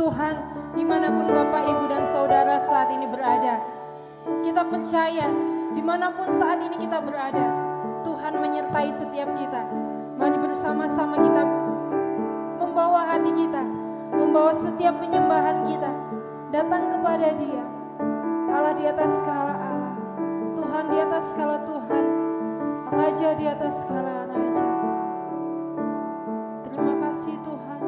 Tuhan, dimanapun Bapak, Ibu, dan Saudara saat ini berada. Kita percaya, dimanapun saat ini kita berada, Tuhan menyertai setiap kita. Mari bersama-sama kita membawa hati kita, membawa setiap penyembahan kita, datang kepada Dia. Allah di atas segala Allah, Tuhan di atas segala Tuhan, Raja di atas segala Raja. Terima kasih Tuhan.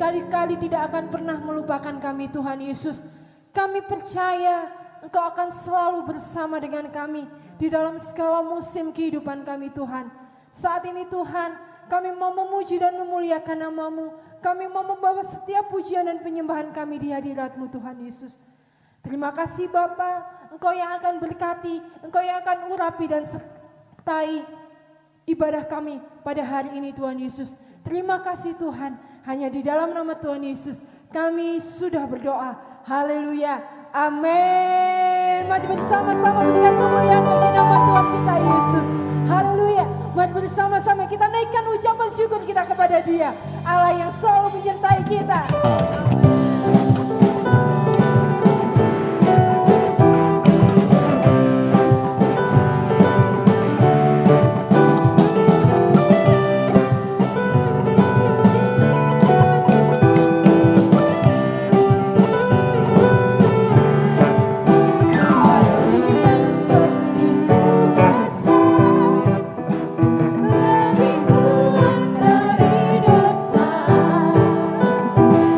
sekali-kali tidak akan pernah melupakan kami Tuhan Yesus. Kami percaya Engkau akan selalu bersama dengan kami di dalam segala musim kehidupan kami Tuhan. Saat ini Tuhan, kami mau memuji dan memuliakan nama-Mu. Kami mau membawa setiap pujian dan penyembahan kami di hadirat-Mu Tuhan Yesus. Terima kasih Bapa, Engkau yang akan berkati, Engkau yang akan urapi dan sertai ibadah kami pada hari ini Tuhan Yesus. Terima kasih Tuhan, hanya di dalam nama Tuhan Yesus kami sudah berdoa. Haleluya, amin. Mari bersama-sama berikan kemuliaan bagi nama Tuhan kita Yesus. Haleluya, mari bersama-sama kita naikkan ucapan syukur kita kepada Dia, Allah yang selalu menyertai kita.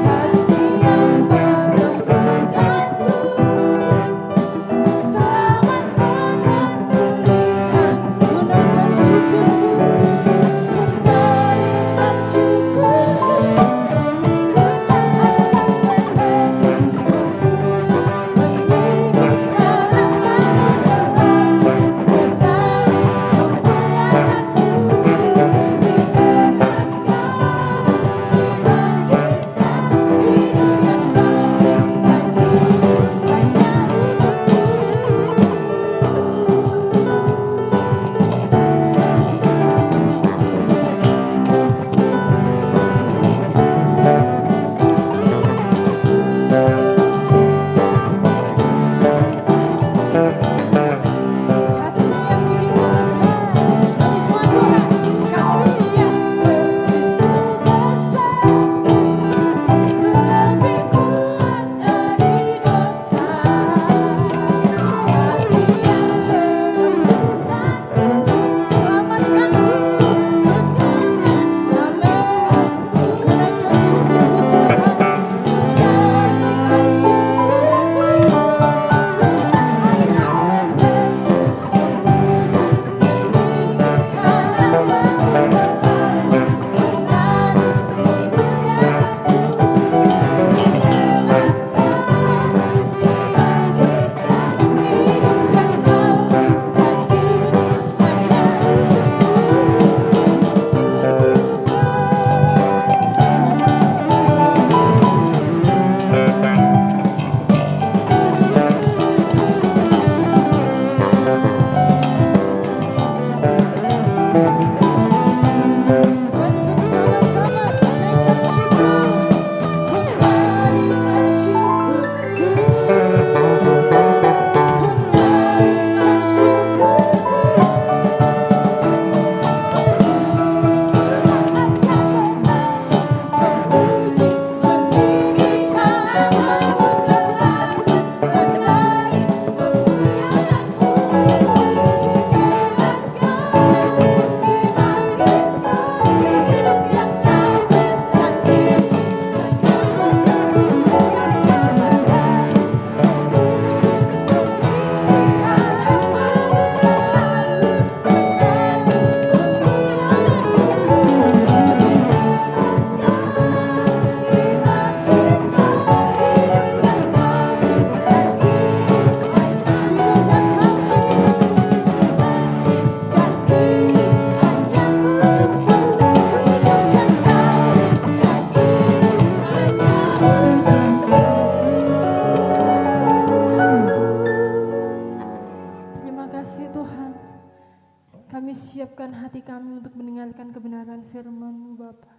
Kasih untuk mendengarkan kebenaran firman-Mu Bapa.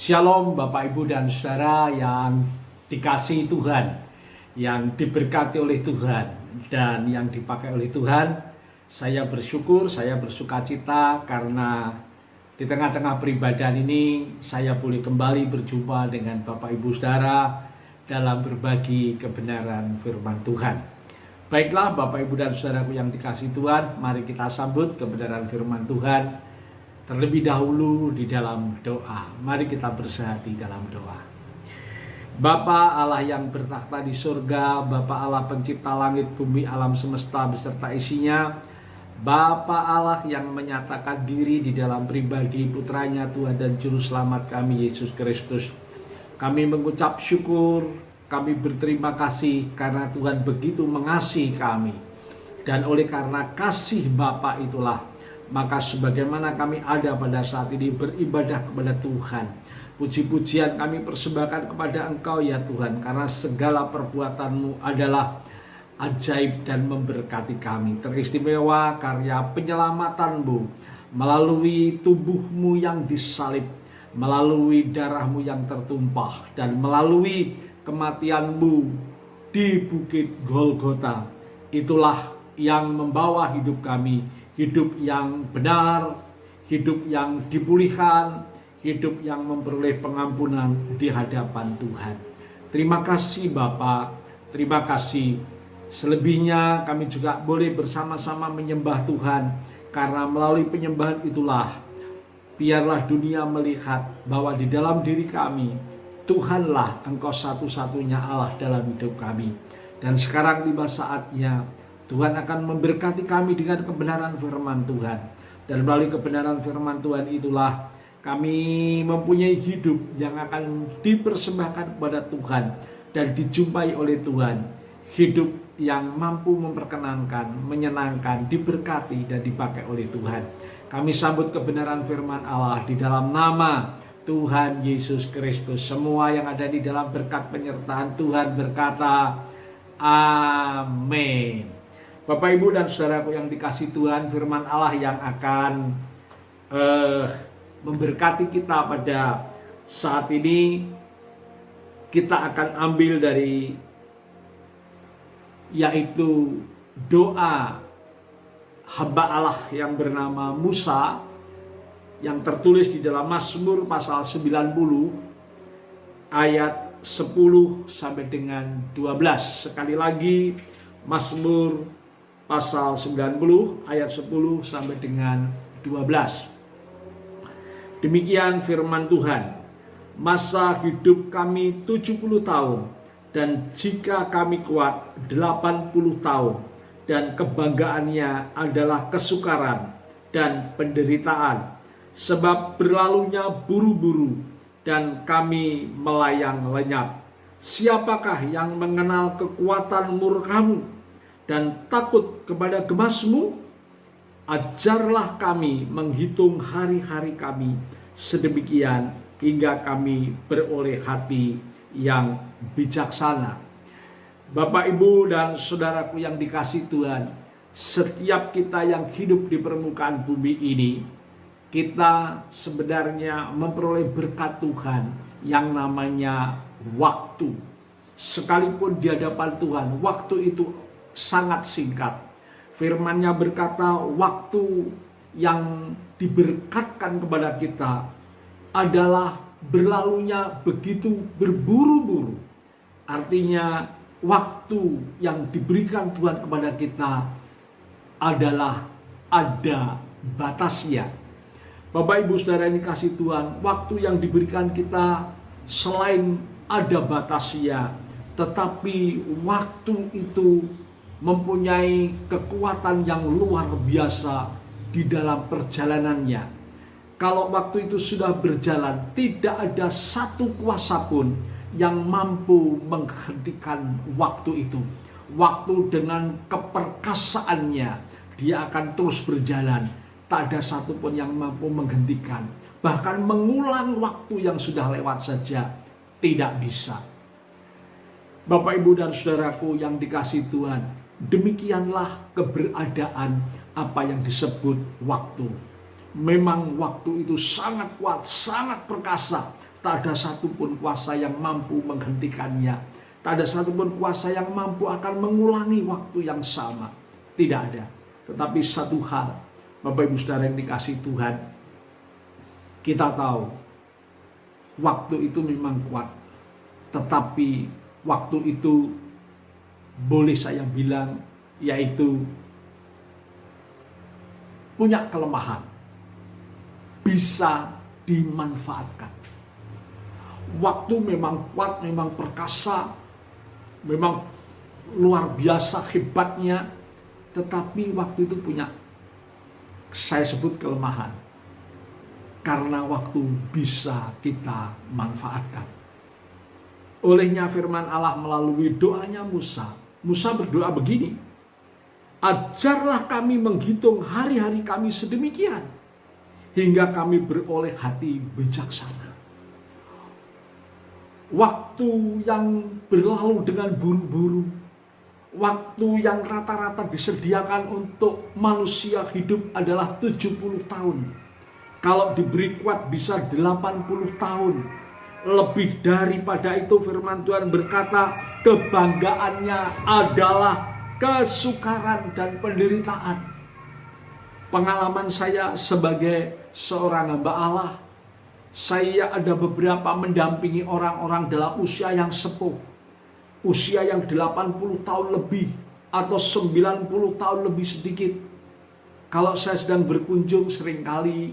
Shalom Bapak Ibu dan Saudara yang dikasihi Tuhan, yang diberkati oleh Tuhan dan yang dipakai oleh Tuhan. Saya bersyukur, saya bersukacita karena di tengah-tengah peribadahan ini saya boleh kembali berjumpa dengan Bapak Ibu Saudara dalam berbagi kebenaran firman Tuhan. Baiklah Bapak Ibu dan Saudaraku yang dikasihi Tuhan, mari kita sambut kebenaran firman Tuhan. Terlebih dahulu di dalam doa. Mari kita bersehati dalam doa. Bapa Allah yang bertakhta di surga, Bapa Allah pencipta langit, bumi, alam semesta beserta isinya, Bapa Allah yang menyatakan diri di dalam pribadi putranya Tuhan dan Juru Selamat kami Yesus Kristus. Kami mengucap syukur, kami berterima kasih karena Tuhan begitu mengasihi kami. Dan oleh karena kasih Bapa itulah, maka sebagaimana kami ada pada saat ini beribadah kepada Tuhan, puji-pujian kami persembahkan kepada Engkau ya Tuhan, karena segala perbuatan-Mu adalah ajaib dan memberkati kami. Teristimewa karya penyelamatан-Mu melalui tubuh-Mu yang disalib, melalui darah-Mu yang tertumpah, dan melalui kematian-Mu di Bukit Golgota. Itulah yang membawa hidup kami, hidup yang benar, hidup yang dipulihkan, hidup yang memperoleh pengampunan di hadapan Tuhan. Terima kasih Bapa, terima kasih. Selebihnya kami juga boleh bersama-sama menyembah Tuhan, karena melalui penyembahan itulah biarlah dunia melihat bahwa di dalam diri kami Tuhanlah Engkau satu-satunya Allah dalam hidup kami. Dan sekarang tiba saatnya Tuhan akan memberkati kami dengan kebenaran firman Tuhan. Dan melalui kebenaran firman Tuhan itulah kami mempunyai hidup yang akan dipersembahkan kepada Tuhan dan dijumpai oleh Tuhan. Hidup yang mampu memperkenankan, menyenangkan, diberkati dan dipakai oleh Tuhan. Kami sambut kebenaran firman Allah di dalam nama Tuhan Yesus Kristus. Semua yang ada di dalam berkat penyertaan Tuhan berkata amin. Bapak, Ibu, dan saudaraku yang dikasihi Tuhan, firman Allah yang akan memberkati kita pada saat ini, kita akan ambil dari yaitu doa hamba Allah yang bernama Musa yang tertulis di dalam Mazmur pasal 90 ayat 10 sampai dengan 12. Sekali lagi, Mazmur pasal 90 ayat 10 sampai dengan 12. Demikian firman Tuhan. Masa hidup kami 70 tahun, dan jika kami kuat 80 tahun, dan kebanggaannya adalah kesukaran dan penderitaan, sebab berlalunya buru-buru dan kami melayang lenyap. Siapakah yang mengenal kekuatan murkamu dan takut kepada gemasmu? Ajarlah kami menghitung hari-hari kami sedemikian hingga kami beroleh hati yang bijaksana. Bapak, Ibu, dan saudaraku yang dikasihi Tuhan, setiap kita yang hidup di permukaan bumi ini, kita sebenarnya memperoleh berkat Tuhan yang namanya waktu. Sekalipun di hadapan Tuhan, waktu itu sangat singkat. Firman-Nya berkata, waktu yang diberkatkan kepada kita adalah berlalunya begitu berburu-buru. Artinya waktu yang diberikan Tuhan kepada kita adalah ada batasnya. Bapak, Ibu, saudara yang dikasihi Tuhan, waktu yang diberikan kita selain ada batasnya, tetapi waktu itu mempunyai kekuatan yang luar biasa di dalam perjalanannya. Kalau waktu itu sudah berjalan, tidak ada satu kuasa pun yang mampu menghentikan waktu itu. Waktu dengan keperkasaannya, dia akan terus berjalan. Tak ada satu pun yang mampu menghentikan. Bahkan mengulang waktu yang sudah lewat saja tidak bisa. Bapak, Ibu, dan saudaraku yang dikasihi Tuhan, demikianlah keberadaan apa yang disebut waktu. Memang waktu itu sangat kuat, sangat perkasa. Tak ada satupun kuasa yang mampu menghentikannya. Tak ada satupun kuasa yang mampu akan mengulangi waktu yang sama. Tidak ada. Tetapi satu hal, Bapak, Ibu, saudara yang dikasihi Tuhan, kita tahu waktu itu memang kuat. Tetapi waktu itu boleh saya bilang yaitu punya kelemahan, bisa dimanfaatkan. Waktu memang kuat, memang perkasa, memang luar biasa hebatnya, tetapi waktu itu punya, saya sebut, kelemahan. Karena waktu bisa kita manfaatkan. Olehnya firman Allah melalui doanya Musa. Musa berdoa begini, ajarlah kami menghitung hari-hari kami sedemikian, hingga kami beroleh hati bijaksana. Waktu yang berlalu dengan buru-buru, waktu yang rata-rata disediakan untuk manusia hidup adalah 70 tahun. Kalau diberi kuat bisa 80 tahun. Lebih daripada itu firman Tuhan berkata, kebanggaannya adalah kesukaran dan penderitaan. Pengalaman saya sebagai seorang hamba Allah, saya ada beberapa mendampingi orang-orang dalam usia yang sepuh, usia yang 80 tahun lebih atau 90 tahun lebih sedikit. Kalau saya sedang berkunjung, seringkali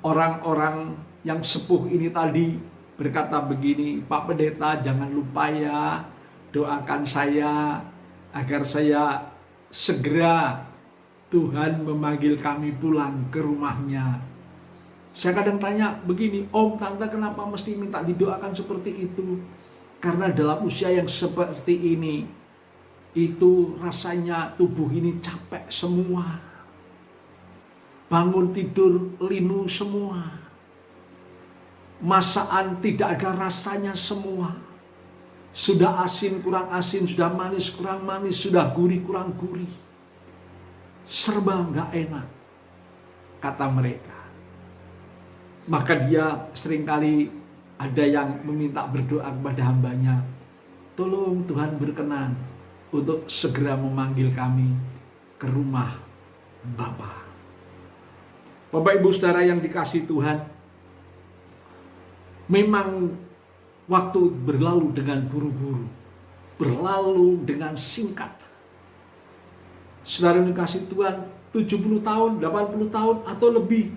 orang-orang yang sepuh ini tadi berkata begini, Pak Pendeta, jangan lupa ya, doakan saya agar saya segera Tuhan memanggil kami pulang ke rumahnya. Saya kadang tanya begini, Om, Tante, kenapa mesti minta didoakan seperti itu? Karena dalam usia yang seperti ini, itu rasanya tubuh ini capek semua. Bangun tidur linu semua. Masakan tidak ada rasanya semua. Sudah asin kurang asin, sudah manis kurang manis, sudah gurih kurang gurih. Serba nggak enak, kata mereka. Maka dia seringkali ada yang meminta berdoa kepada hambanya, tolong Tuhan berkenan untuk segera memanggil kami ke rumah Bapa. Bapak Ibu Saudara yang dikasihi Tuhan, memang waktu berlalu dengan buru-buru, berlalu dengan singkat. Saudara yang dikasihi Tuhan, 70 tahun, 80 tahun atau lebih.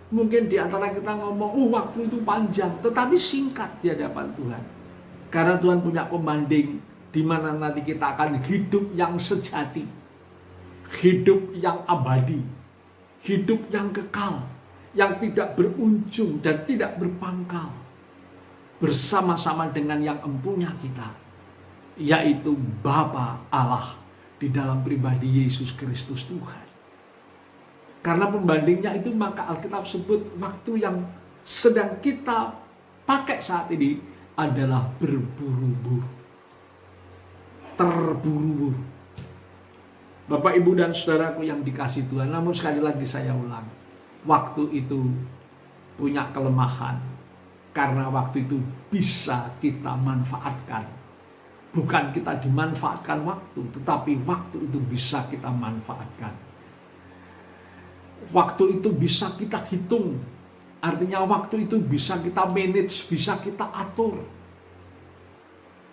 Mungkin di antara kita ngomong, waktu itu panjang, tetapi singkat di hadapan Tuhan. Karena Tuhan punya pembanding, di mana nanti kita akan hidup yang sejati, hidup yang abadi, hidup yang kekal, yang tidak berujung dan tidak berpangkal, bersama-sama dengan yang empunya kita, yaitu Bapa Allah di dalam pribadi Yesus Kristus Tuhan. Karena pembandingnya itu, maka Alkitab sebut waktu yang sedang kita pakai saat ini adalah berburu-buru, terburu-buru. Bapak, Ibu, dan saudaraku yang dikasihi Tuhan, namun sekali lagi saya ulang, waktu itu punya kelemahan, karena waktu itu bisa kita manfaatkan. Bukan kita dimanfaatkan waktu, tetapi waktu itu bisa kita manfaatkan. Waktu itu bisa kita hitung, artinya waktu itu bisa kita manage, bisa kita atur.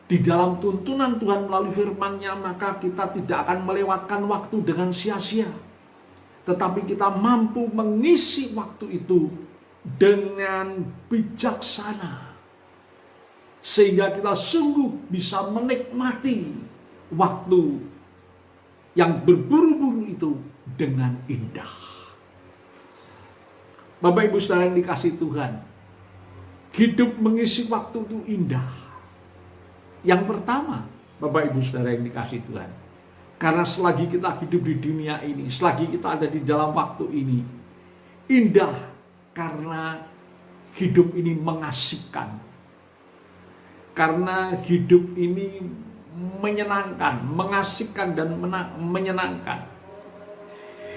Di dalam tuntunan Tuhan melalui firman-Nya, maka kita tidak akan melewatkan waktu dengan sia-sia. Tetapi kita mampu mengisi waktu itu dengan bijaksana. Sehingga kita sungguh bisa menikmati waktu yang berburu-buru itu dengan indah. Bapak, Ibu, saudara yang dikasihi Tuhan, hidup mengisi waktu itu indah. Yang pertama, Bapak, Ibu, saudara yang dikasihi Tuhan, karena selagi kita hidup di dunia ini, selagi kita ada di dalam waktu ini, indah karena hidup ini mengasihkan. Karena hidup ini menyenangkan, mengasihkan dan menyenangkan.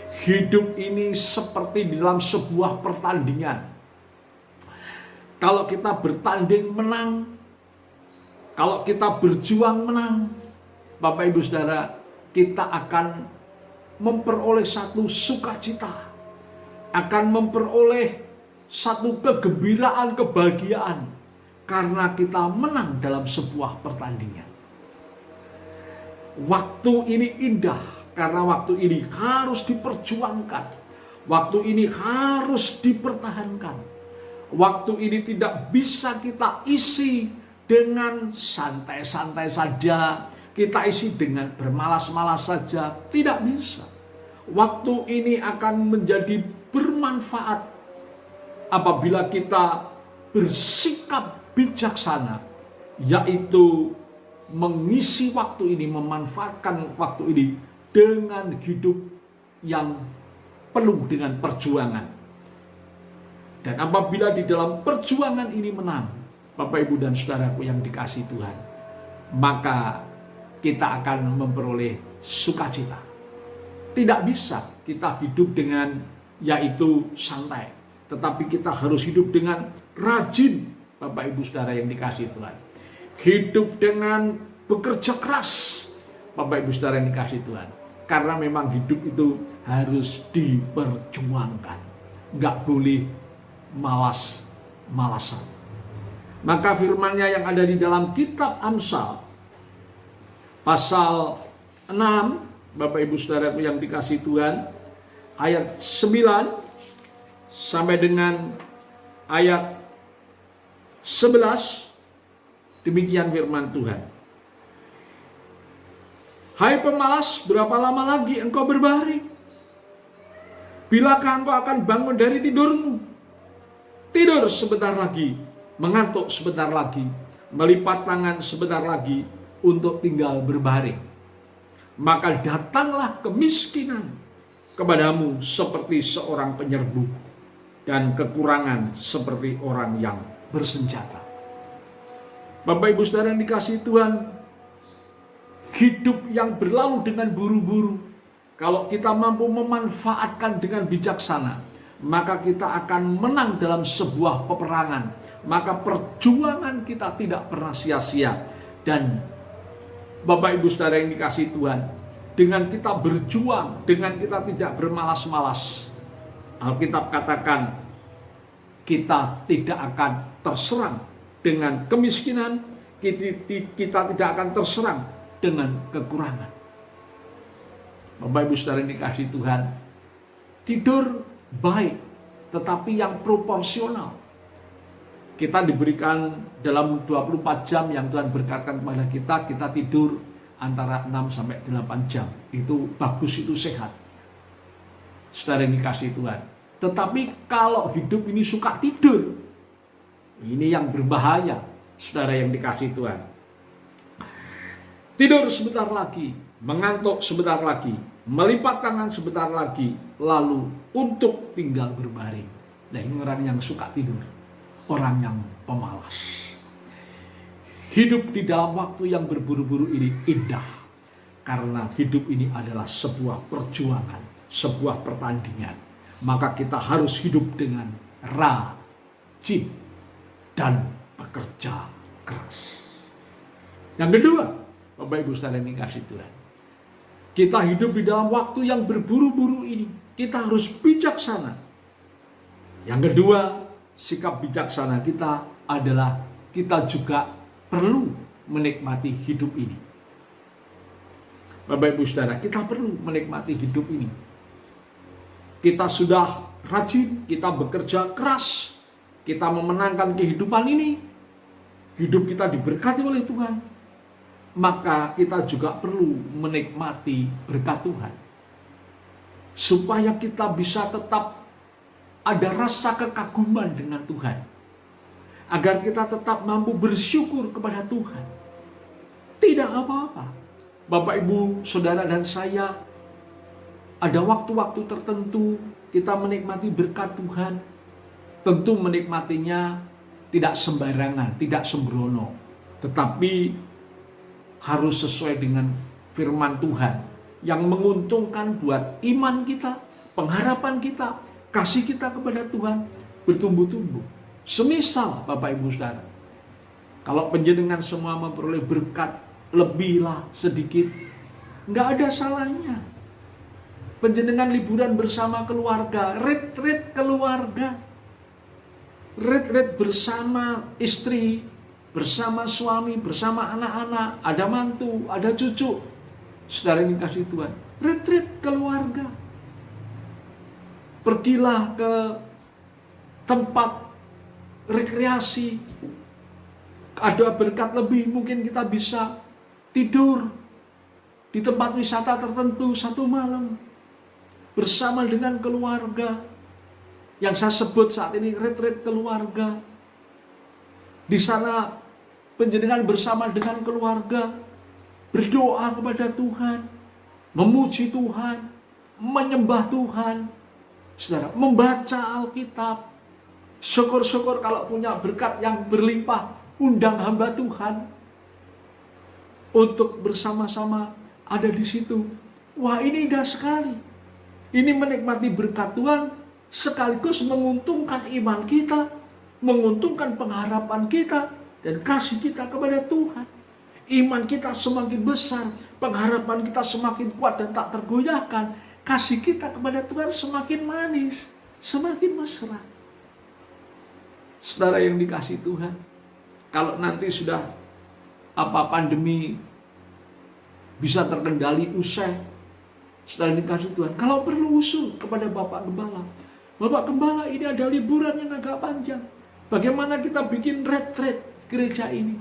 Hidup ini seperti di dalam sebuah pertandingan. Kalau kita bertanding menang, kalau kita berjuang menang, Bapak, Ibu, saudara, kita akan memperoleh satu sukacita, akan memperoleh satu kegembiraan, kebahagiaan, karena kita menang dalam sebuah pertandingan. Waktu ini indah, karena waktu ini harus diperjuangkan. Waktu ini harus dipertahankan. Waktu ini tidak bisa kita isi dengan santai-santai saja. Kita isi dengan bermalas-malas saja. Tidak bisa. Waktu ini akan menjadi bermanfaat apabila kita bersikap bijaksana, yaitu mengisi waktu ini, memanfaatkan waktu ini dengan hidup yang penuh dengan perjuangan. Dan apabila di dalam perjuangan ini menang, Bapak, Ibu, dan saudaraku yang dikasihi Tuhan, maka kita akan memperoleh sukacita. Tidak bisa kita hidup dengan yaitu santai, tetapi kita harus hidup dengan rajin, Bapak, Ibu, saudara yang dikasihi Tuhan. Hidup dengan bekerja keras, Bapak, Ibu, saudara yang dikasihi Tuhan. Karena memang hidup itu harus diperjuangkan. Nggak boleh malas-malasan. Maka firman-Nya yang ada di dalam kitab Amsal, pasal 6, Bapak, Ibu, saudaraku yang dikasihi Tuhan, ayat 9 sampai dengan ayat 11, demikian firman Tuhan. Hai pemalas, berapa lama lagi engkau berbaring? Bilakah engkau akan bangun dari tidurmu? Tidur sebentar lagi, mengantuk sebentar lagi, melipat tangan sebentar lagi untuk tinggal berbaring. Maka datanglah kemiskinan kepadamu seperti seorang penyerbu, dan kekurangan seperti orang yang bersenjata. Bapak Ibu Saudara yang dikasihi Tuhan, hidup yang berlalu dengan buru-buru, kalau kita mampu memanfaatkan dengan bijaksana, maka kita akan menang dalam sebuah peperangan. Maka perjuangan kita tidak pernah sia-sia. Dan Bapak Ibu Saudara yang dikasihi Tuhan, dengan kita berjuang, dengan kita tidak bermalas-malas, Alkitab katakan kita tidak akan terserang dengan kemiskinan, kita tidak akan terserang dengan kekurangan. Bapak Ibu Saudara yang dikasihi Tuhan, tidur baik, tetapi yang proporsional. Kita diberikan dalam 24 jam yang Tuhan berkatkan kepada kita tidur antara 6 sampai 8 jam. Itu bagus, itu sehat. Saudara yang dikasihi Tuhan. Tetapi kalau hidup ini suka tidur, ini yang berbahaya, saudara yang dikasihi Tuhan. Tidur sebentar lagi, mengantuk sebentar lagi, melipat tangan sebentar lagi, lalu untuk tinggal berbaring. Nah, ini orang yang suka tidur, orang yang pemalas. Hidup di dalam waktu yang berburu-buru ini indah, karena hidup ini adalah sebuah perjuangan, sebuah pertandingan. Maka kita harus hidup dengan rajin dan bekerja keras. Yang kedua, Bapak Ibu Saudara yang dikasihi Tuhan, kita hidup di dalam waktu yang berburu-buru ini, kita harus bijaksana. Yang kedua, sikap bijaksana kita adalah kita juga perlu menikmati hidup ini. Bapak Ibu Saudara, kita perlu menikmati hidup ini. Kita sudah rajin, kita bekerja keras, kita memenangkan kehidupan ini, hidup kita diberkati oleh Tuhan, maka kita juga perlu menikmati berkat Tuhan. Supaya kita bisa tetap ada rasa kekaguman dengan Tuhan. Agar kita tetap mampu bersyukur kepada Tuhan. Tidak apa-apa, Bapak Ibu, Saudara dan saya, ada waktu-waktu tertentu kita menikmati berkat Tuhan. Tentu menikmatinya tidak sembarangan, tidak sembrono. Tetapi harus sesuai dengan firman Tuhan yang menguntungkan buat iman kita, pengharapan kita, kasih kita kepada Tuhan bertumbuh-tumbuh. Semisal Bapak Ibu Saudara, kalau penjenengan semua memperoleh berkat lebihlah sedikit, nggak ada salahnya. Penjenengan liburan bersama keluarga, retret keluarga, retret bersama istri, bersama suami, bersama anak-anak, ada mantu, ada cucu. Saudara yang dikasihi Tuhan, retret keluarga. Pergilah ke tempat rekreasi, ada berkat lebih, mungkin kita bisa tidur di tempat wisata tertentu 1 malam bersama dengan keluarga. Yang saya sebut saat ini retret keluarga. Di sana penjenengan bersama dengan keluarga berdoa kepada Tuhan, memuji Tuhan, menyembah Tuhan. Saudara, membaca Alkitab. Syukur-syukur kalau punya berkat yang berlimpah, undang hamba Tuhan untuk bersama-sama ada di situ. Wah, ini indah sekali. Ini menikmati berkat Tuhan sekaligus menguntungkan iman kita, menguntungkan pengharapan kita dan kasih kita kepada Tuhan. Iman kita semakin besar, pengharapan kita semakin kuat dan tak tergoyahkan. Kasih kita kepada Tuhan semakin manis, semakin mesra. Saudara yang dikasihi Tuhan, kalau nanti sudah pandemi bisa terkendali usai, saudara yang dikasihi Tuhan, kalau perlu usul kepada Bapak Gembala, Bapak Gembala, ini ada liburan yang agak panjang, bagaimana kita bikin retret gereja ini?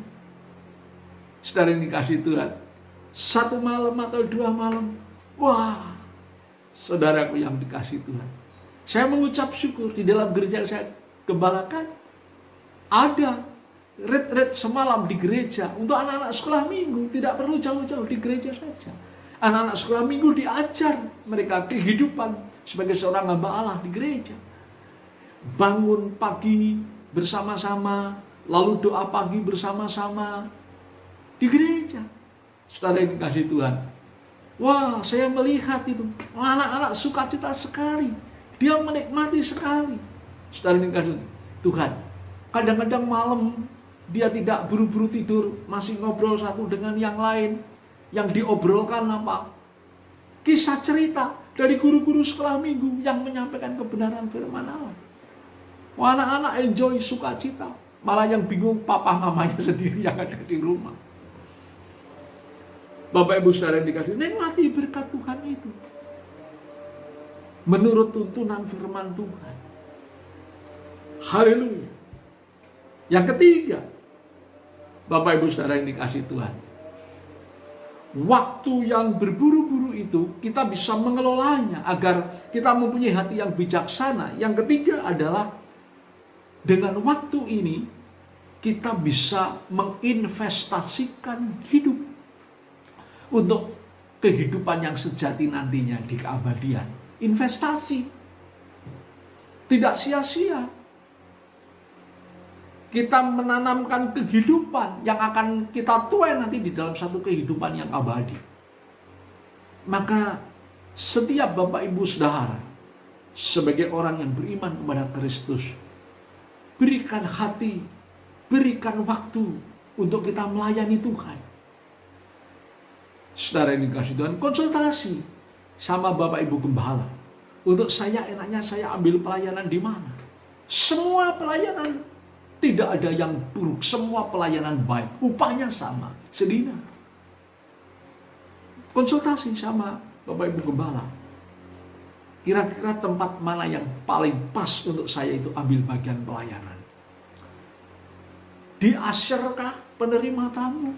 Saudara yang dikasihi Tuhan, 1 malam atau 2 malam, wah, saudaraku yang dikasihi Tuhan, Saya mengucap syukur di dalam gereja yang saya gembalakan. Ada ret semalam di gereja untuk anak-anak sekolah minggu. Tidak perlu jauh-jauh, di gereja saja. Anak-anak sekolah minggu diajar mereka kehidupan sebagai seorang hamba Allah di gereja. Bangun pagi bersama-sama, lalu doa pagi bersama-sama di gereja. Saudara yang dikasihi Tuhan, wah, saya melihat itu anak-anak sukacita sekali. Dia menikmati sekali. Saudara yang dikasihi Tuhan, kadang-kadang malam dia tidak buru-buru tidur, masih ngobrol satu dengan yang lain. Yang diobrolkan apa? Kisah cerita dari guru-guru sekolah minggu yang menyampaikan kebenaran firman Allah. Wah, anak-anak enjoy, sukacita. Malah yang bingung papa mamanya sendiri yang ada di rumah. Bapak Ibu saudara yang dikasihi, nikmati berkat Tuhan itu. Menurut tuntunan firman Tuhan. Haleluya. Yang ketiga, Bapak Ibu saudara yang dikasihi Tuhan, waktu yang berburu-buru itu kita bisa mengelolanya agar kita mempunyai hati yang bijaksana. Yang ketiga adalah dengan waktu ini kita bisa menginvestasikan hidup untuk kehidupan yang sejati nantinya di keabadian. Investasi tidak sia-sia. Kita menanamkan kehidupan yang akan kita tuai nanti di dalam satu kehidupan yang abadi. Maka setiap Bapak Ibu Saudara sebagai orang yang beriman kepada Kristus, berikan hati, berikan waktu untuk kita melayani Tuhan. Saudara yang dikasihi Tuhan, konsultasi sama Bapak Ibu Gembala. Untuk saya enaknya saya ambil pelayanan di mana? Semua pelayanan tidak ada yang buruk, semua pelayanan baik, upahnya sama, sedina. Konsultasi sama Bapak Ibu Gembala. Kira-kira tempat mana yang paling pas untuk saya itu ambil bagian pelayanan? Di Asyerkah penerima tamu?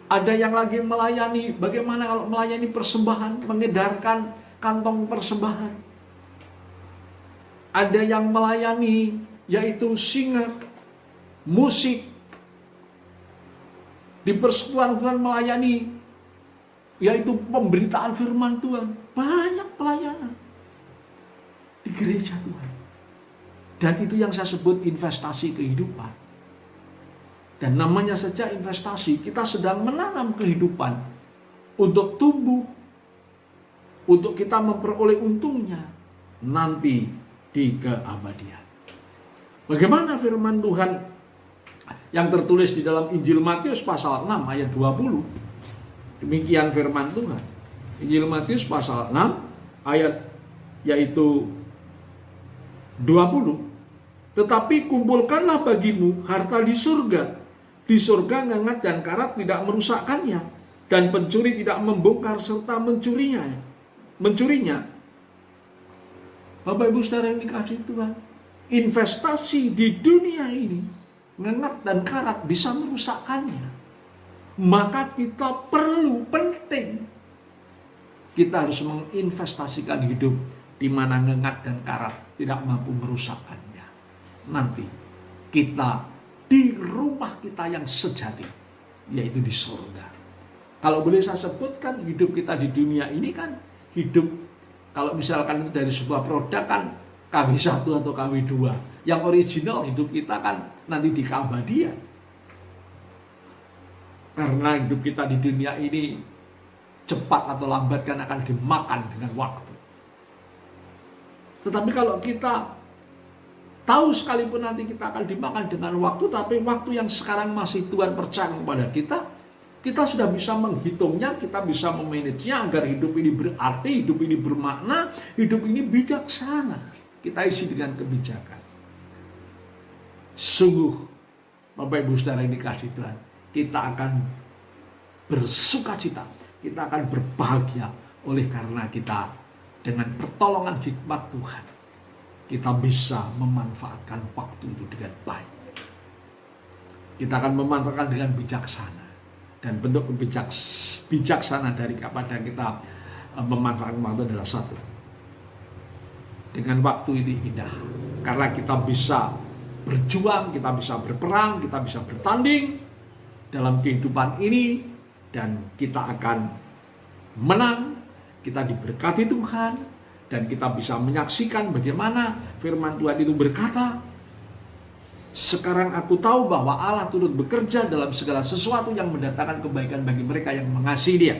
Ada yang lagi melayani, bagaimana kalau melayani persembahan, mengedarkan kantong persembahan? Ada yang melayani yaitu singer, musik. Di persekutuan Tuhan melayani yaitu pemberitaan firman Tuhan. Banyak pelayanan di gereja Tuhan. Dan itu yang saya sebut investasi kehidupan. Dan namanya saja investasi, kita sedang menanam kehidupan untuk tumbuh, untuk kita memperoleh untungnya nanti di keabadian. Bagaimana firman Tuhan yang tertulis di dalam Injil Matius pasal 6 ayat 20? Demikian firman Tuhan. Injil Matius pasal 6 ayat yaitu 20. Tetapi kumpulkanlah bagimu harta di surga. Di surga ngengat dan karat tidak merusakkannya, dan pencuri tidak membongkar serta mencurinya. Bapak Ibu saudara yang dikasihi Tuhan, investasi di dunia ini ngengat dan karat bisa merusakkannya. Maka kita penting kita harus menginvestasikan hidup di mana ngengat dan karat tidak mampu merusakkannya. Nanti kita di rumah kita yang sejati, yaitu di surga. Kalau boleh saya sebutkan, hidup kita di dunia ini kan hidup, kalau misalkan itu dari sebuah produk kan KW1 atau KW2. Yang original hidup kita kan nanti di keabadian. Karena hidup kita di dunia ini cepat atau lambat kan akan dimakan dengan waktu. Tetapi kalau kita tahu sekalipun nanti kita akan dimakan dengan waktu, tapi waktu yang sekarang masih Tuhan percayakan kepada kita, kita sudah bisa menghitungnya, kita bisa memanagenya agar hidup ini berarti, hidup ini bermakna, hidup ini bijaksana. Kita isi dengan kebijakan. Sungguh, Bapak Ibu saudara yang dikasihi Tuhan, kita akan bersukacita, kita akan berbahagia oleh karena kita dengan pertolongan hikmat Tuhan, kita bisa memanfaatkan waktu itu dengan baik. Kita akan memanfaatkan dengan bijaksana. Dan bentuk bijaksana dari kepada kita memanfaatkan waktu adalah satu, dengan waktu ini indah. Karena kita bisa berjuang, kita bisa berperang, kita bisa bertanding dalam kehidupan ini. Dan kita akan menang, kita diberkati Tuhan. Dan kita bisa menyaksikan bagaimana firman Tuhan itu berkata, sekarang aku tahu bahwa Allah turut bekerja dalam segala sesuatu yang mendatangkan kebaikan bagi mereka yang mengasihi Dia.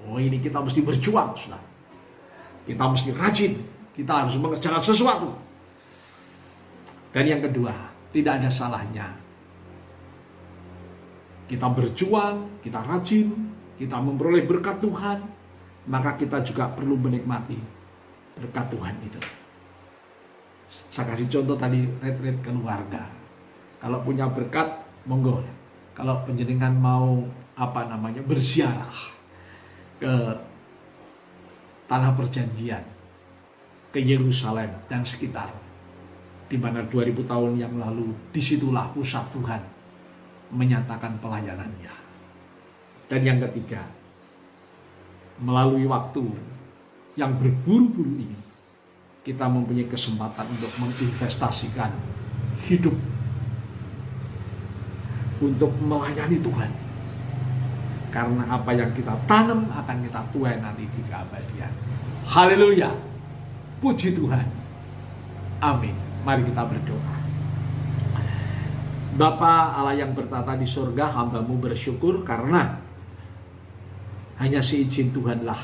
Oh, ini kita mesti berjuang, saudara. Kita mesti rajin, kita harus mengerjakan sesuatu. Dan yang kedua, tidak ada salahnya kita berjuang, kita rajin, kita memperoleh berkat Tuhan, maka kita juga perlu menikmati berkat Tuhan itu. Saya kasih contoh tadi, retreat keluarga. Kalau punya berkat, monggo. Kalau penjenengan mau berziarah ke tanah perjanjian, ke Yerusalem dan sekitar, di mana 2000 tahun yang lalu disitulah pusat Tuhan menyatakan pelayanannya. Dan yang ketiga, melalui waktu yang berburu-buru ini, kita mempunyai kesempatan untuk menginvestasikan hidup untuk melayani Tuhan. Karena apa yang kita tanam akan kita tuai nanti di keabadian. Haleluya. Puji Tuhan. Amin. Mari kita berdoa. Bapa Allah yang bertata di surga, hamba-Mu bersyukur karena hanya seizin Tuhanlah,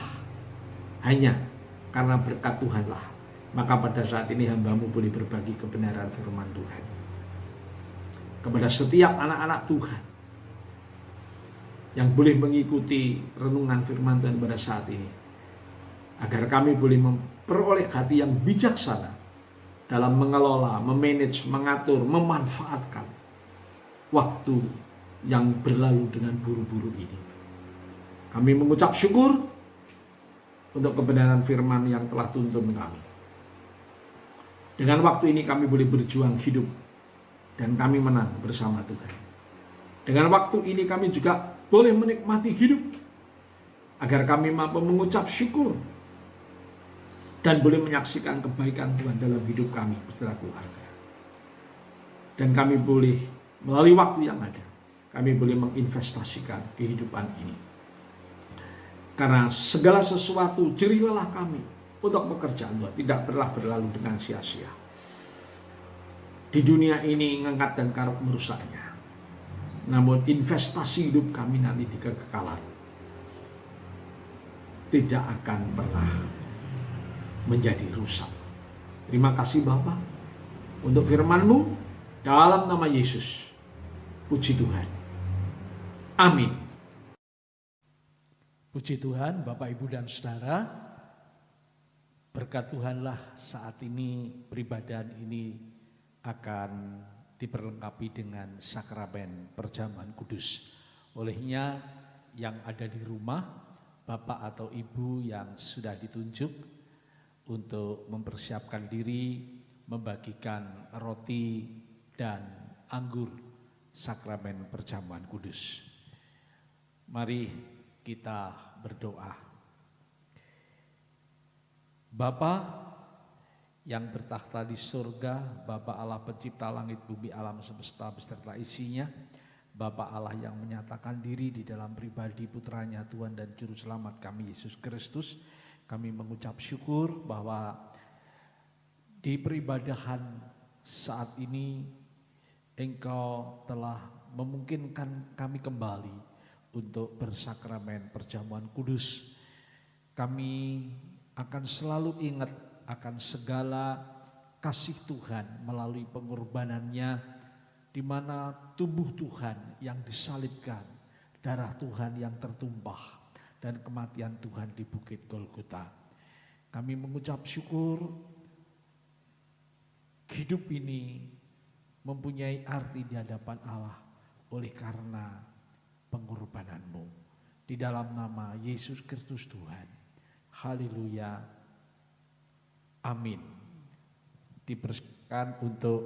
hanya karena berkat Tuhanlah, maka pada saat ini hamba-Mu boleh berbagi kebenaran firman Tuhan kepada setiap anak-anak Tuhan yang boleh mengikuti renungan firman Tuhan pada saat ini, agar kami boleh memperoleh hati yang bijaksana dalam mengelola, memanage, mengatur, memanfaatkan waktu yang berlalu dengan buru-buru ini. Kami mengucap syukur untuk kebenaran firman yang telah tuntun kami. Dengan waktu ini kami boleh berjuang hidup dan kami menang bersama Tuhan. Dengan waktu ini kami juga boleh menikmati hidup agar kami mampu mengucap syukur dan boleh menyaksikan kebaikan Tuhan dalam hidup kami beserta keluarga. Dan kami boleh melalui waktu yang ada, kami boleh menginvestasikan kehidupan ini. Karena segala sesuatu jerih lelah kami untuk pekerjaan Tuhan tidak pernah berlalu dengan sia-sia. Di dunia ini ngangkat dan karep merusaknya. Namun investasi hidup kami nanti di kekekalan tidak akan pernah menjadi rusak. Terima kasih Bapa untuk firman-Mu dalam nama Yesus. Puji Tuhan. Amin. Puji Tuhan, Bapak, Ibu, dan Saudara. Berkat Tuhanlah saat ini peribadahan ini akan diperlengkapi dengan sakramen perjamuan kudus. Olehnya yang ada di rumah, Bapak atau Ibu yang sudah ditunjuk untuk mempersiapkan diri, membagikan roti dan anggur sakramen perjamuan kudus. Mari kita berdoa. Bapa yang bertakhta di surga, Bapa Allah pencipta langit bumi alam semesta beserta isinya, Bapa Allah yang menyatakan diri di dalam pribadi putranya Tuhan dan Juru Selamat kami Yesus Kristus, kami mengucap syukur bahwa di peribadahan saat ini Engkau telah memungkinkan kami kembali untuk bersakramen perjamuan kudus. Kami akan selalu ingat akan segala kasih Tuhan melalui pengorbanannya, di mana tubuh Tuhan yang disalibkan, darah Tuhan yang tertumpah, dan kematian Tuhan di Bukit Golgota. Kami mengucap syukur hidup ini mempunyai arti di hadapan Allah oleh karena pengorbanan-Mu. Di dalam nama Yesus Kristus Tuhan. Haleluya. Amin. Dipersilakan untuk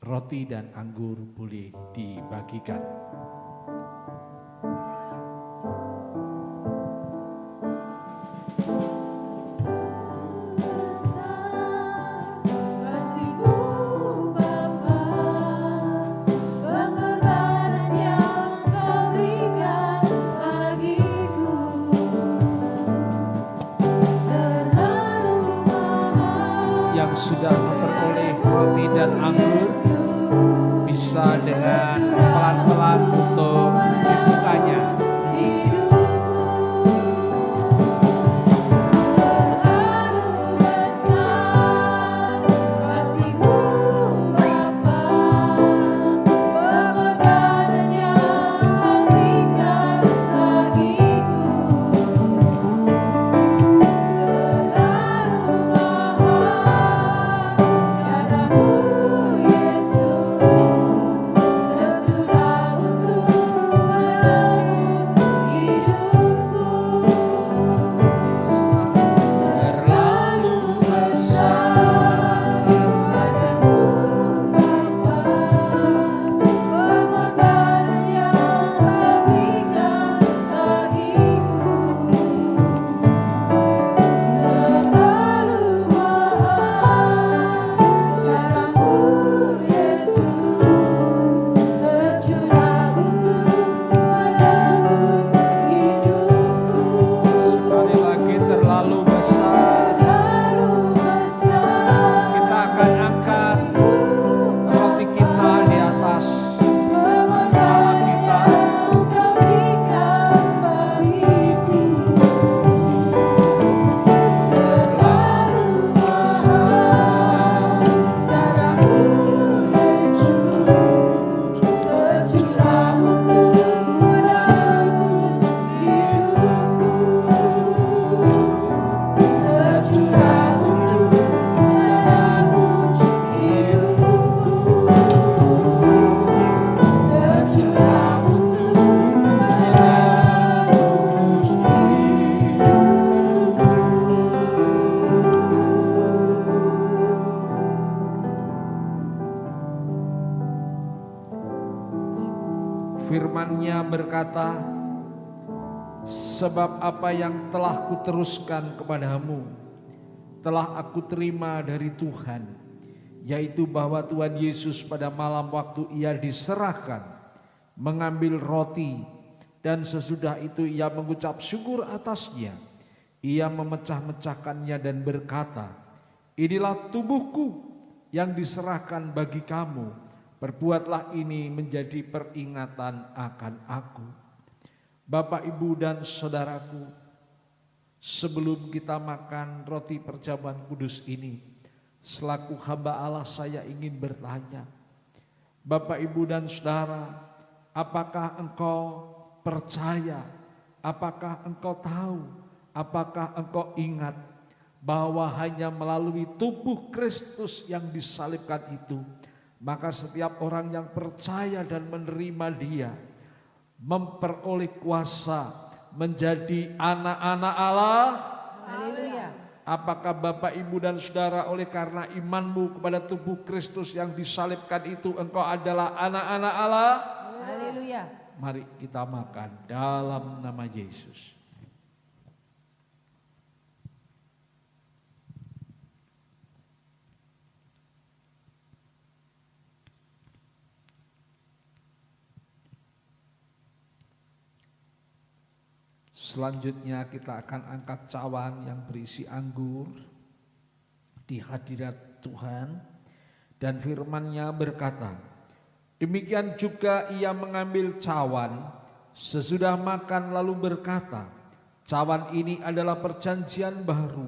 roti dan anggur boleh dibagikan. dan anggur bisa dengan pelan-pelan untuk dibukanya. Firman-Nya berkata, sebab apa yang telah kuteruskan kepadamu telah aku terima dari Tuhan, yaitu bahwa Tuhan Yesus pada malam waktu ia diserahkan mengambil roti, dan sesudah itu ia mengucap syukur atasnya, ia memecah-mecahkannya dan berkata, inilah tubuhku yang diserahkan bagi kamu, perbuatlah ini menjadi peringatan akan aku. Bapak, Ibu, dan saudaraku, sebelum kita makan roti perjamuan kudus ini, selaku hamba Allah saya ingin bertanya, Bapak, Ibu, dan saudara, apakah engkau percaya, apakah engkau tahu, apakah engkau ingat bahwa hanya melalui tubuh Kristus yang disalibkan itu, maka setiap orang yang percaya dan menerima Dia memperoleh kuasa menjadi anak-anak Allah. Haleluya. Apakah Bapak, Ibu, dan saudara, oleh karena imanmu kepada tubuh Kristus yang disalibkan itu, engkau adalah anak-anak Allah? Haleluya. Mari kita makan dalam nama Yesus. Selanjutnya kita akan angkat cawan yang berisi anggur di hadirat Tuhan, dan firman-Nya berkata, demikian juga ia mengambil cawan sesudah makan lalu berkata, cawan ini adalah perjanjian baru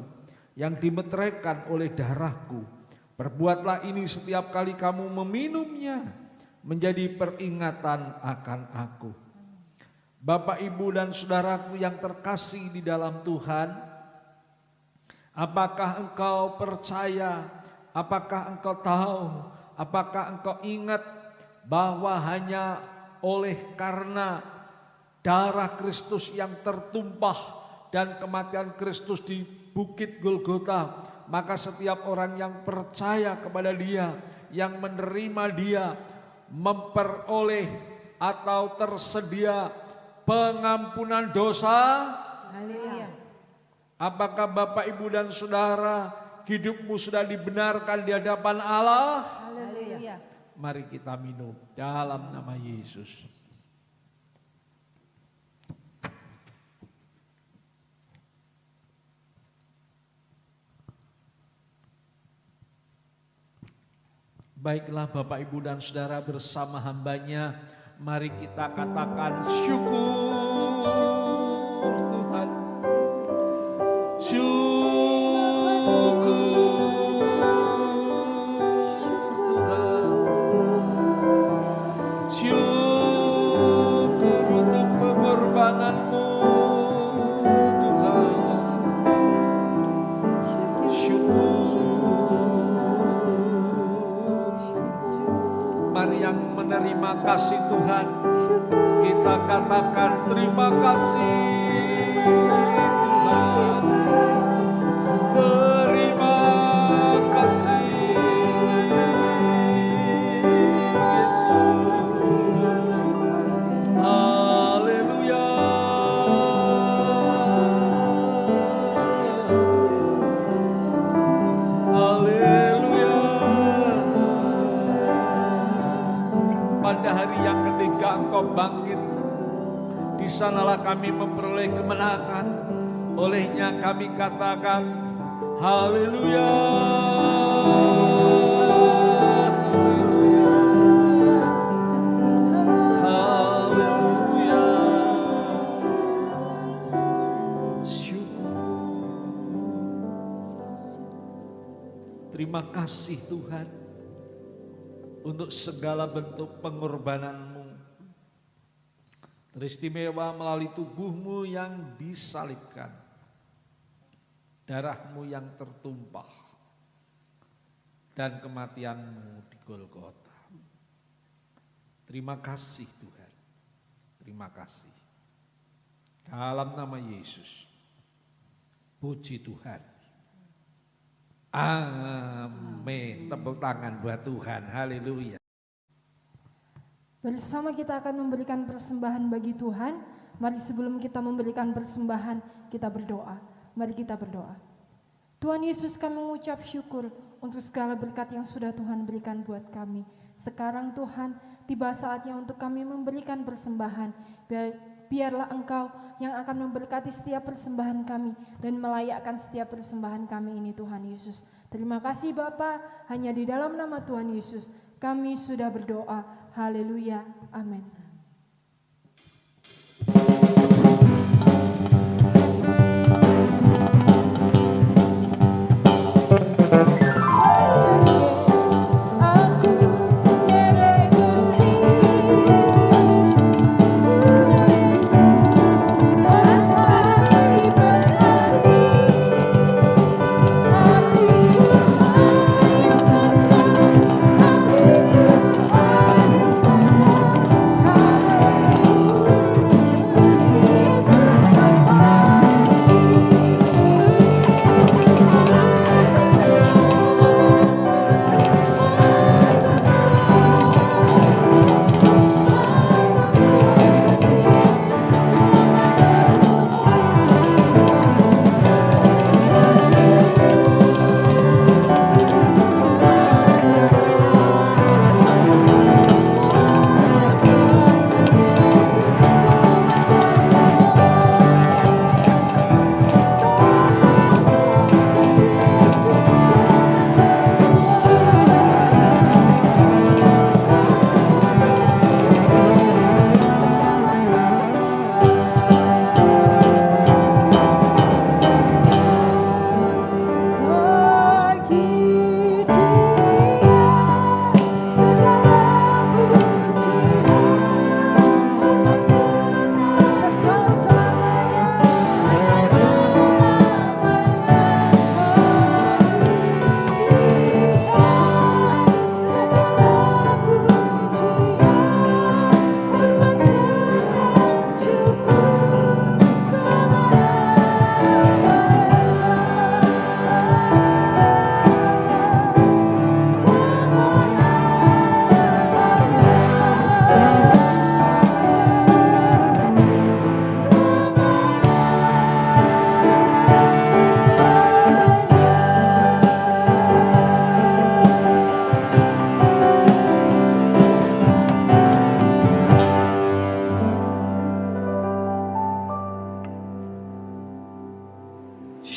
yang dimeteraikan oleh darahku. Perbuatlah ini setiap kali kamu meminumnya menjadi peringatan akan aku. Bapak, Ibu, dan saudaraku yang terkasih di dalam Tuhan, apakah engkau percaya, apakah engkau tahu, apakah engkau ingat bahwa hanya oleh karena darah Kristus yang tertumpah dan kematian Kristus di Bukit Golgota, maka setiap orang yang percaya kepada Dia, yang menerima Dia, memperoleh atau tersedia pengampunan dosa. Haleluya. Apakah Bapak, Ibu, dan saudara, hidupmu sudah dibenarkan di hadapan Allah? Haleluya. Mari kita minum dalam nama Yesus. Baiklah Bapak Ibu dan Saudara, bersama hambanya mari kita katakan syukur Tuhan. Syukur Tuhan. Syukur untuk pengorbananmu Tuhan. Mari yang menerima kasih Tuhan, kita katakan terima kasih Tuhan. Terima kasih Yesus. Haleluya. Haleluya. Pada hari yang ketiga Engkau bangkit, di sanalah kami memperoleh kemenangan. Olehnya kami katakan haleluya. Haleluya. Syukur. Terima kasih Tuhan untuk segala bentuk pengorbananmu. Teristimewa melalui tubuhmu yang disalibkan, darahmu yang tertumpah, dan kematianmu di Golgota. Terima kasih Tuhan, terima kasih. Dalam nama Yesus, puji Tuhan. Amin. Tepuk tangan buat Tuhan. Haleluya. Bersama kita akan memberikan persembahan bagi Tuhan. Mari sebelum kita memberikan persembahan, kita berdoa. Mari kita berdoa. Tuhan Yesus, kami mengucap syukur untuk segala berkat yang sudah Tuhan berikan buat kami. Sekarang Tuhan, tiba saatnya untuk kami memberikan persembahan. Biarlah Engkau yang akan memberkati setiap persembahan kami dan melayakkan setiap persembahan kami ini Tuhan Yesus. Terima kasih Bapa, hanya di dalam nama Tuhan Yesus kami sudah berdoa. Haleluya. Amin.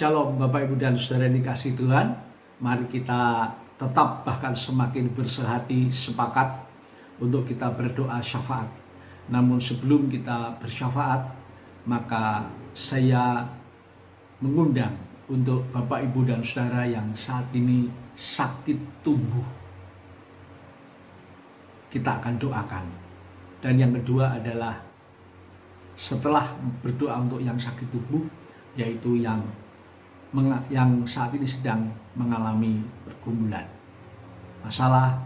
Shalom Bapak Ibu dan Saudara yang dikasihi Tuhan. Mari kita tetap bahkan semakin bersehati sepakat untuk kita berdoa syafaat. Namun sebelum kita bersyafaat, maka saya mengundang untuk Bapak, Ibu, dan Saudara yang saat ini sakit tubuh. Kita akan doakan. Dan yang kedua adalah setelah berdoa untuk yang sakit tubuh, yaitu yang saat ini sedang mengalami pergumulan, masalah,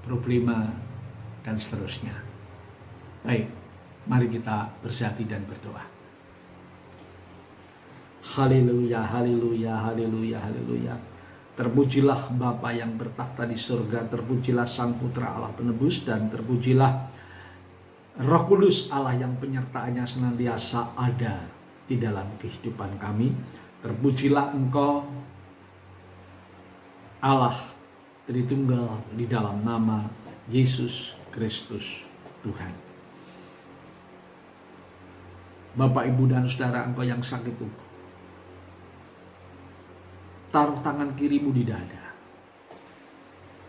problema, dan seterusnya. Baik, mari kita bersatu dan berdoa. Haleluya, haleluya, haleluya, haleluya. Terpujilah Bapa yang bertakhta di surga, terpujilah Sang Putra Allah Penebus, dan terpujilah Roh Kudus Allah yang penyertaannya senantiasa ada di dalam kehidupan kami. Terpujilah Engkau Allah Tritunggal di dalam nama Yesus Kristus Tuhan. Bapak, Ibu, dan Saudara, Engkau yang sakit tubuh, taruh tangan kirimu di dada,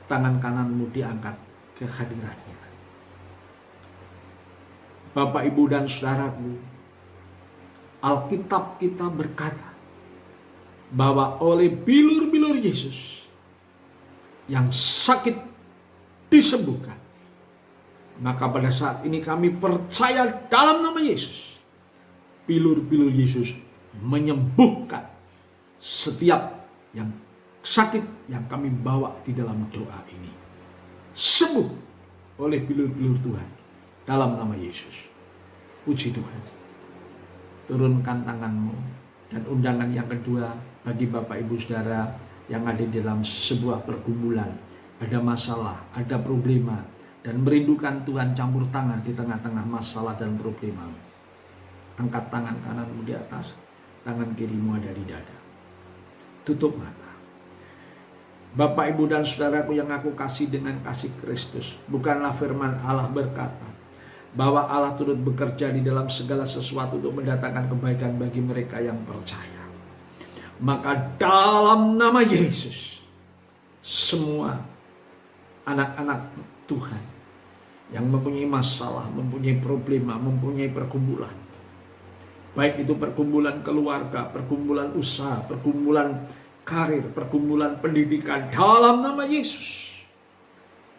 tangan kananmu diangkat ke hadiratnya. Bapak, Ibu, dan Saudaraku, Alkitab kita berkata bahwa oleh bilur-bilur Yesus yang sakit disembuhkan. Maka pada saat ini kami percaya dalam nama Yesus, bilur-bilur Yesus menyembuhkan setiap yang sakit yang kami bawa di dalam doa ini. Sembuh oleh bilur-bilur Tuhan dalam nama Yesus. Puji Tuhan. Turunkan tanganmu. Dan undangan yang kedua bagi Bapak, Ibu, Saudara yang ada di dalam sebuah pergumulan, ada masalah, ada problema, dan merindukan Tuhan campur tangan di tengah-tengah masalah dan problema. Angkat tangan kananmu di atas, tangan kirimu ada di dada. Tutup mata. Bapak, Ibu, dan Saudaraku yang aku kasih dengan kasih Kristus, bukanlah firman Allah berkata bahwa Allah turut bekerja di dalam segala sesuatu untuk mendatangkan kebaikan bagi mereka yang percaya. Maka dalam nama Yesus, semua anak-anak Tuhan yang mempunyai masalah, mempunyai problema, mempunyai pergumulan, baik itu pergumulan keluarga, pergumulan usaha, pergumulan karir, pergumulan pendidikan, dalam nama Yesus,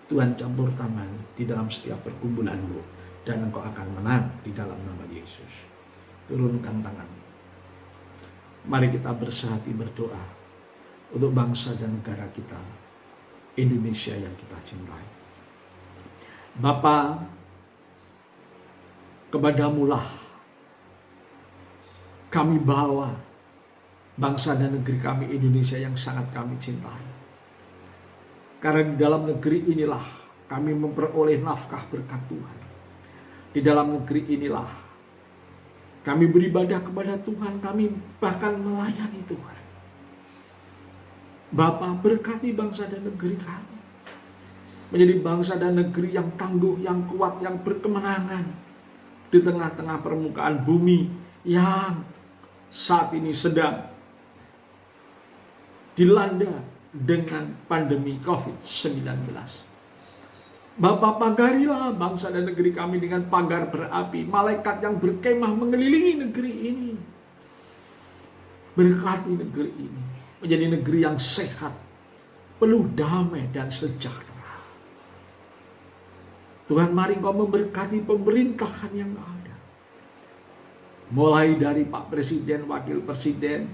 Tuhan campur tangan di dalam setiap pergumulanmu. Dan engkau akan menang di dalam nama Yesus. Turunkan tangan. Mari kita bersehati berdoa untuk bangsa dan negara kita, Indonesia yang kita cintai. Bapa, kepadamulah kami bawa bangsa dan negeri kami Indonesia yang sangat kami cintai. Karena di dalam negeri inilah kami memperoleh nafkah berkat Tuhan. Di dalam negeri inilah kami beribadah kepada Tuhan, kami bahkan melayani Tuhan. Bapa, berkati bangsa dan negeri kami menjadi bangsa dan negeri yang tangguh, yang kuat, yang berkemenangan di tengah-tengah permukaan bumi yang saat ini sedang dilanda dengan pandemi COVID-19. Bapa, pagarilah bangsa dan negeri kami dengan pagar berapi. Malaikat yang berkemah mengelilingi negeri ini. Berkati negeri ini menjadi negeri yang sehat, penuh damai dan sejahtera. Tuhan, mari Kau memberkati pemerintahan yang ada. Mulai dari Pak Presiden, Wakil Presiden,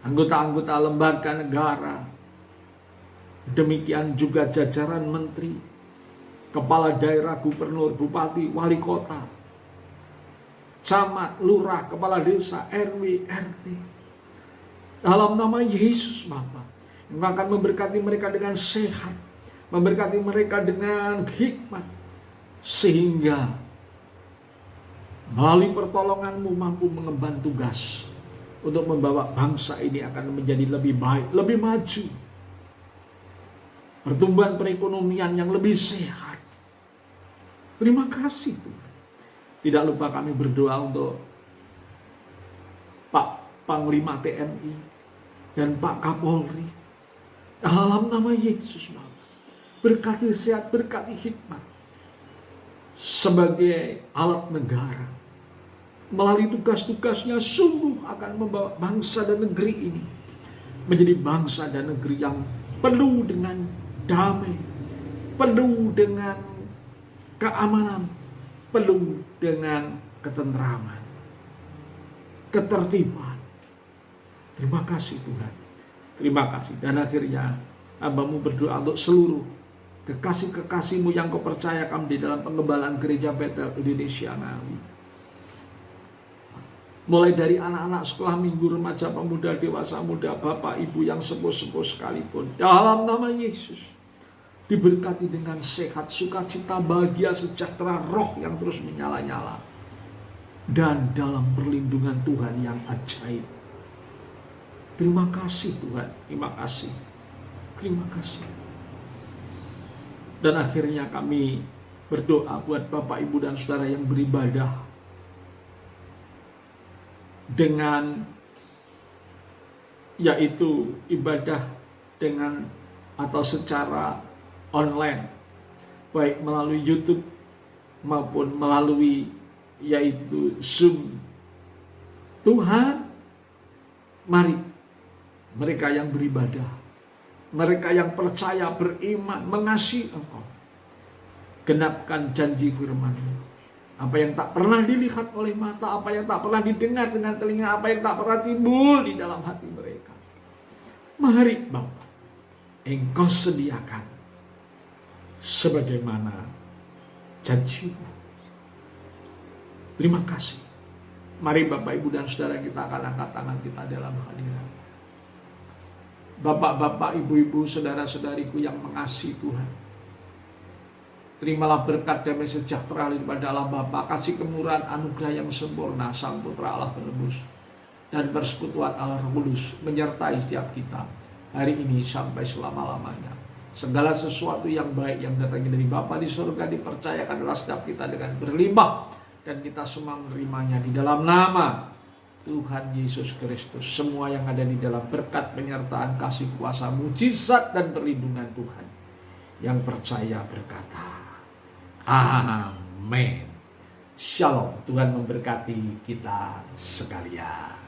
anggota-anggota lembaga negara, demikian juga jajaran menteri, kepala daerah, gubernur, bupati, wali kota, camat, lurah, kepala desa, RW, RT. Dalam nama Yesus, Bapa, Engkau akan memberkati mereka dengan sehat, memberkati mereka dengan hikmat, sehingga melalui pertolongan-Mu mampu mengemban tugas untuk membawa bangsa ini akan menjadi lebih baik, lebih maju. Pertumbuhan perekonomian yang lebih sehat. Terima kasih Tuhan. Tidak lupa kami berdoa untuk Pak Panglima TNI dan Pak Kapolri, Dalam nama Yesus, berkati sehat, berkati hikmat sebagai alat negara. Melalui tugas-tugasnya sungguh akan membawa bangsa dan negeri ini menjadi bangsa dan negeri yang penuh dengan damai, penuh dengan keamanan, penuh dengan ketentraman, ketertiban. Terima kasih Tuhan. Terima kasih. Dan akhirnya hamba-Mu berdoa untuk seluruh kekasih-kekasih-Mu yang Kau percayakan di dalam pengembalaan gereja Betel Indonesia Ngawi. Mulai dari anak-anak sekolah minggu, remaja, pemuda, dewasa, muda, bapak, ibu yang sepuh-sepuh sekalipun. Dalam nama Yesus. Diberkati dengan sehat, sukacita, bahagia, sejahtera, roh yang terus menyala-nyala. Dan dalam perlindungan Tuhan yang ajaib. Terima kasih Tuhan, terima kasih. Terima kasih. Dan akhirnya kami berdoa buat Bapak, Ibu, dan Saudara yang beribadah dengan, yaitu ibadah dengan atau secara online, baik melalui YouTube maupun melalui yaitu Zoom. Tuhan, mari mereka yang beribadah, mereka yang percaya, beriman, mengasihi Engkau, genapkan janji firman-Mu. Apa yang tak pernah dilihat oleh mata, apa yang tak pernah didengar dengan telinga, apa yang tak pernah timbul di dalam hati mereka. Mari Bapa, Engkau sediakan sebagaimana janji-Mu. Terima kasih. Mari Bapak, Ibu, dan Saudara, kita akan angkat tangan kita dalam hadirat. Bapak-bapak, ibu-ibu, saudara-saudariku yang mengasihi Tuhan, terimalah berkat damai sejahtera daripada Allah Bapa, kasih kemurahan anugerah yang sempurna Sang Putra Allah Penebus, dan persekutuan Allah Roh Kudus menyertai setiap kita hari ini sampai selama-lamanya. Segala sesuatu yang baik yang datang dari Bapa di surga dipercayakan adalah setiap kita dengan berlimpah, dan kita semua menerimanya di dalam nama Tuhan Yesus Kristus. Semua yang ada di dalam berkat, penyertaan, kasih, kuasa, mujizat, dan perlindungan Tuhan. Yang percaya berkata, amin. Shalom. Tuhan memberkati kita sekalian.